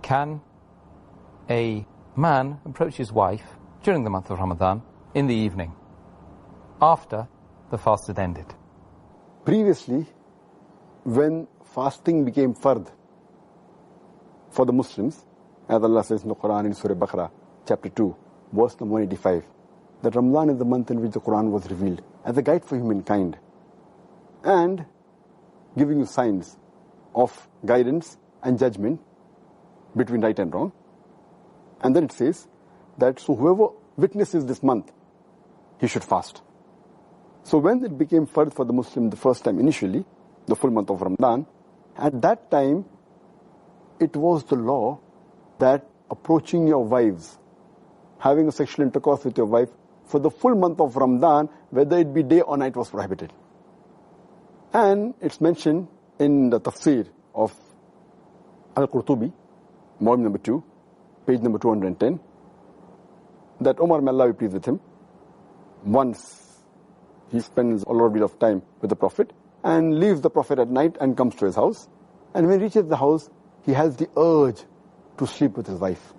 Can a man approach his wife during the month of Ramadan in the evening, after the fast had ended? Previously, when fasting became fard for the Muslims, as Allah says in the Quran in Surah Baqarah, chapter 2, verse number 185, that Ramadan is the month in which the Quran was revealed as a guide for humankind and giving you signs of guidance and judgment between right and wrong. And then it says that so whoever witnesses this month, he should fast. So when it became fard for the Muslim the first time initially, the full month of Ramadan, at that time it was the law that approaching your wives, having a sexual intercourse with your wife for the full month of Ramadan, whether it be day or night, was prohibited. And it's mentioned in the tafsir of Al-Qurtubi, volume number 2, page number 210, that Umar, may Allah be pleased with him, once he spends a lot of time with the Prophet and leaves the Prophet at night and comes to his house. And when he reaches the house, he has the urge to sleep with his wife.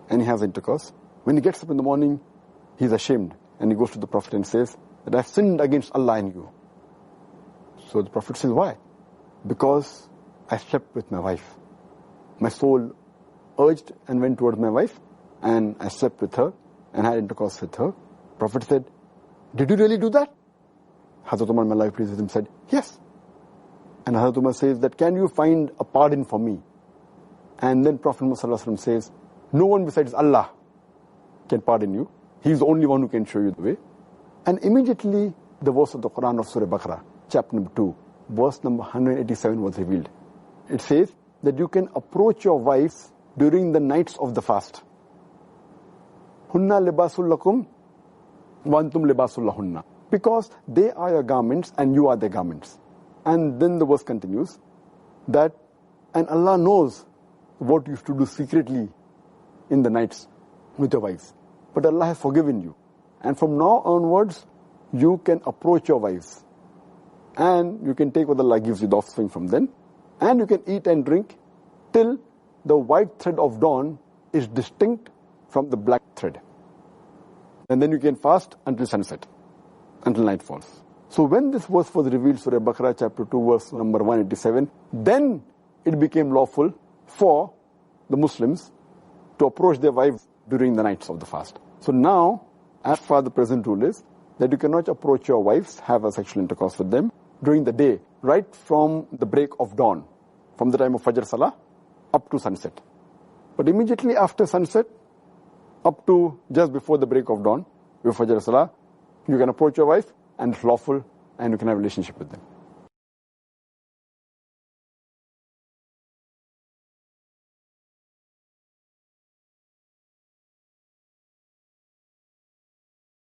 And he has intercourse. When he gets up in the morning, he's ashamed. And he goes to the Prophet and says that I've sinned against Allah and you. So the Prophet says, why? Because I slept with my wife. My soul urged and went towards my wife, and I slept with her and had intercourse with her. Prophet said, did you really do that? Hazrat Umar, may Allah be pleased with him, said, yes. And Hazrat Umar says that, can you find a pardon for me? And then Prophet Muhammad says, no one besides Allah can pardon you. He is the only one who can show you the way. And immediately the verse of the Quran of Surah Baqarah, chapter number 2, verse number 187 was revealed. It says that you can approach your wives during the nights of the fast. Hunna libasul lakum wa antum libasul lahunna. Because they are your garments and you are their garments. And then the verse continues that, and Allah knows what you used to do secretly in the nights with your wives. But Allah has forgiven you. And from now onwards, you can approach your wives. And you can take what Allah gives you, the offspring from then. And you can eat and drink till the white thread of dawn is distinct from the black thread. And then you can fast until sunset, until night falls. So when this verse was revealed, Surah Baqarah chapter 2, verse number 187, then it became lawful for the Muslims to approach their wives during the nights of the fast. So now, as far the present rule is, that you cannot approach your wives, have a sexual intercourse with them during the day, right from the break of dawn, from the time of Fajr Salah up to sunset. But immediately after sunset, up to just before the break of dawn, before Fajr Salah, you can approach your wife and it's lawful and you can have a relationship with them.